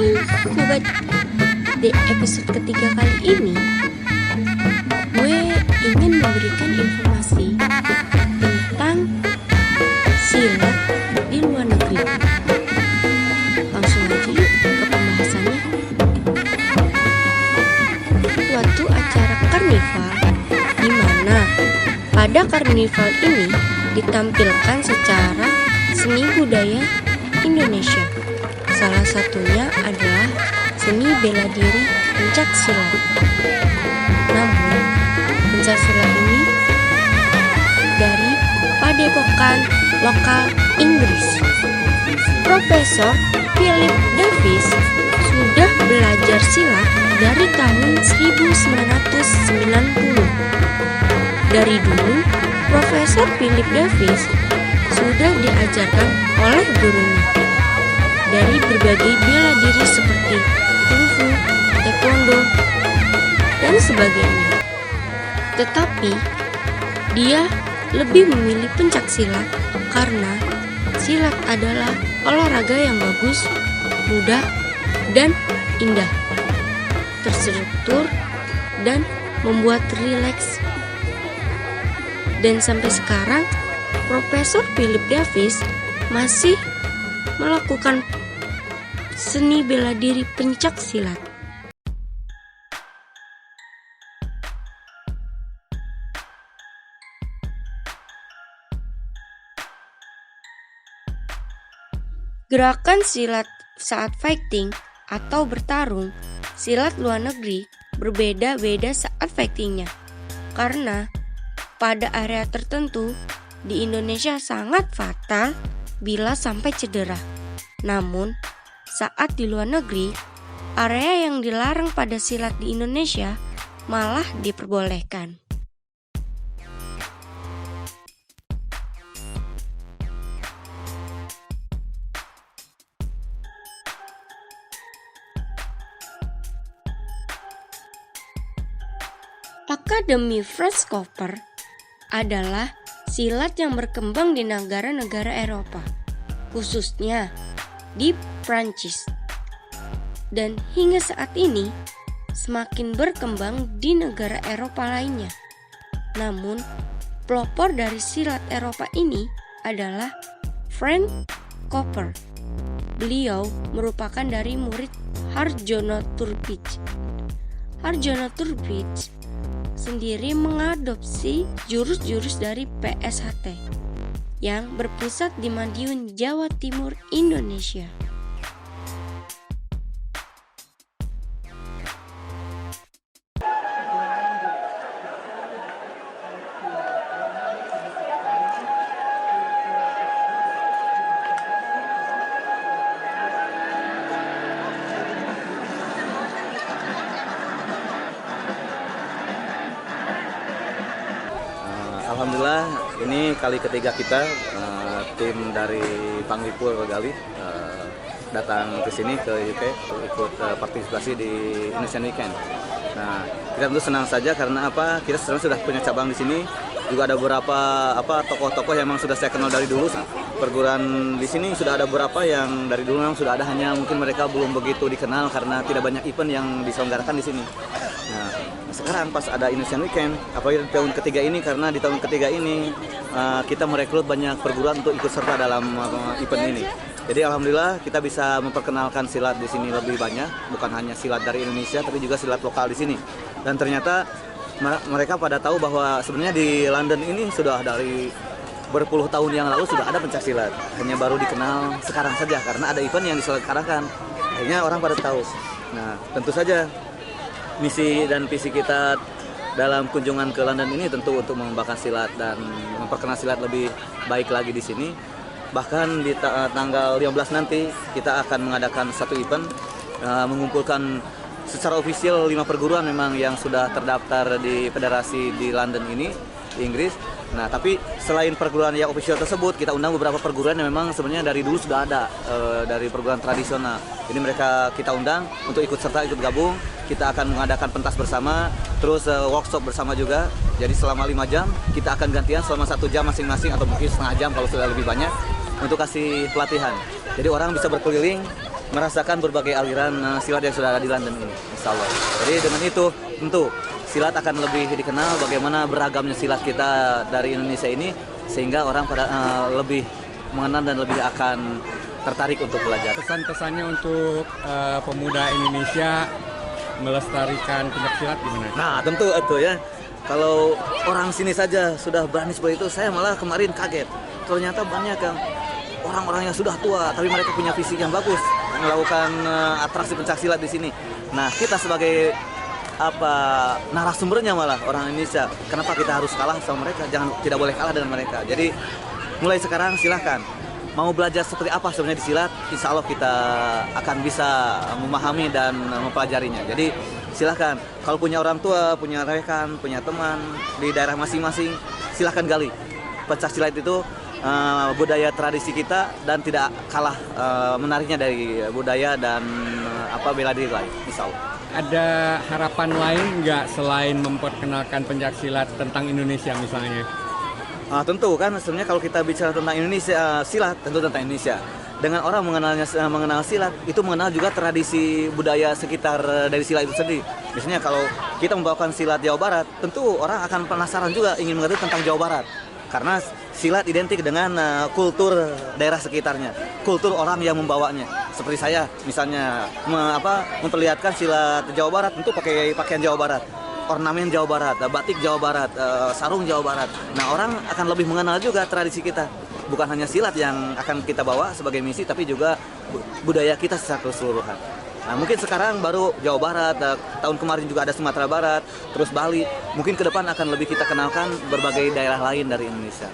Sobat, di episode ketiga kali ini gue ingin memberikan informasi tentang silat di luar negeri. Langsung aja yuk ke pembahasannya. Suatu acara karnival di mana pada karnival ini ditampilkan secara seni budaya Indonesia. Salah satunya adalah seni bela diri pencak silat. Namun, pencak silat ini dari padepokan lokal Inggris. Profesor Philip Davis sudah belajar silat dari tahun 1990. Dari dulu, Profesor Philip Davis sudah diajarkan oleh gurunya dari berbagai bela diri seperti kungfu, taekwondo, dan sebagainya. Tetapi, dia lebih memilih pencak silat karena silat adalah olahraga yang bagus, mudah, dan indah, terstruktur, dan membuat rileks. Dan sampai sekarang, Profesor Philip Davis masih melakukan seni bela diri pencak silat. Gerakan silat saat fighting atau bertarung, silat luar negeri berbeda-beda saat fightingnya. Karena pada area tertentu di Indonesia sangat fatal bila sampai cedera. Namun, saat di luar negeri, area yang dilarang pada silat di Indonesia malah diperbolehkan. Akademi Franz Koper adalah silat yang berkembang di negara-negara Eropa, khususnya di Prancis, dan hingga saat ini semakin berkembang di negara Eropa lainnya. Namun, pelopor dari silat Eropa ini adalah Franz Koper. Beliau merupakan dari murid Harjono Turpic. Harjono Turpic sendiri mengadopsi jurus-jurus dari PSHT yang berpusat di Madiun, Jawa Timur, Indonesia. Alhamdulillah, ini kali ketiga kita tim dari Panglipur Gali datang ke sini ke UK ikut partisipasi di Indonesian Weekend. Nah, kita tentu senang saja karena kita sebenarnya sudah punya cabang di sini. Juga ada beberapa tokoh-tokoh yang memang sudah saya kenal dari dulu. Perguruan di sini sudah ada beberapa yang dari dulu memang sudah ada, hanya mungkin mereka belum begitu dikenal karena tidak banyak event yang diselenggarakan di sini. Nah, sekarang pas ada Indonesian Weekend, apalagi tahun ketiga ini, karena di tahun ketiga ini kita merekrut banyak perguruan untuk ikut serta dalam event ini. Jadi alhamdulillah kita bisa memperkenalkan silat di sini lebih banyak, bukan hanya silat dari Indonesia tapi juga silat lokal di sini. Dan ternyata mereka pada tahu bahwa sebenarnya di London ini sudah dari berpuluh tahun yang lalu sudah ada pencak silat, hanya baru dikenal sekarang saja karena ada event yang diselenggarakan. Akhirnya orang pada tahu. Nah, tentu saja misi dan visi kita dalam kunjungan ke London ini tentu untuk mengembangkan silat dan memperkenalkan silat lebih baik lagi di sini. Bahkan di tanggal 15 nanti kita akan mengadakan satu event mengumpulkan secara ofisial 5 perguruan memang yang sudah terdaftar di federasi di London ini, di Inggris. Nah, tapi selain perguruan yang official tersebut, kita undang beberapa perguruan yang memang sebenarnya dari dulu sudah ada, dari perguruan tradisional. Ini mereka kita undang untuk ikut serta, ikut gabung. Kita akan mengadakan pentas bersama, terus workshop bersama juga. Jadi selama 5 jam, kita akan gantian selama 1 jam masing-masing, atau mungkin setengah jam kalau sudah lebih banyak, untuk kasih pelatihan. Jadi orang bisa berkeliling merasakan berbagai aliran silat yang sudah ada di London ini, insya Allah. Jadi dengan itu tentu silat akan lebih dikenal bagaimana beragamnya silat kita dari Indonesia ini, sehingga orang pada lebih mengenal dan lebih akan tertarik untuk belajar. Pesan-pesannya untuk pemuda Indonesia melestarikan pencak silat gimana? Nah tentu itu ya, kalau orang sini saja sudah berani seperti itu, saya malah kemarin kaget. Ternyata banyak yang orang-orang yang sudah tua, tapi mereka punya fisik yang bagus, melakukan atraksi pencak silat di sini. Nah, kita sebagai narasumbernya malah orang Indonesia, kenapa kita harus kalah sama mereka? Tidak boleh kalah dengan mereka. Jadi mulai sekarang silahkan mau belajar seperti apa sebenarnya di silat, insya Allah kita akan bisa memahami dan mempelajarinya. Jadi silahkan, kalau punya orang tua, punya rekan, punya teman di daerah masing-masing, silahkan gali. Pencak silat itu budaya tradisi kita dan tidak kalah menariknya dari budaya dan bela diri lain, insya Allah. Ada harapan lain nggak selain memperkenalkan pencak silat tentang Indonesia misalnya? Tentu kan sebenarnya kalau kita bicara tentang Indonesia, silat tentu tentang Indonesia. Dengan orang mengenal silat, itu mengenal juga tradisi budaya sekitar dari silat itu sendiri. Misalnya kalau kita membawakan silat Jawa Barat, tentu orang akan penasaran juga ingin mengerti tentang Jawa Barat. Karena silat identik dengan kultur daerah sekitarnya, kultur orang yang membawanya. Seperti saya misalnya memperlihatkan silat Jawa Barat, tentu pakai pakaian Jawa Barat, ornamen Jawa Barat, batik Jawa Barat, sarung Jawa Barat. Nah, orang akan lebih mengenal juga tradisi kita. Bukan hanya silat yang akan kita bawa sebagai misi, tapi juga budaya kita secara keseluruhan. Nah, mungkin sekarang baru Jawa Barat, tahun kemarin juga ada Sumatera Barat, terus Bali. Mungkin ke depan akan lebih kita kenalkan berbagai daerah lain dari Indonesia.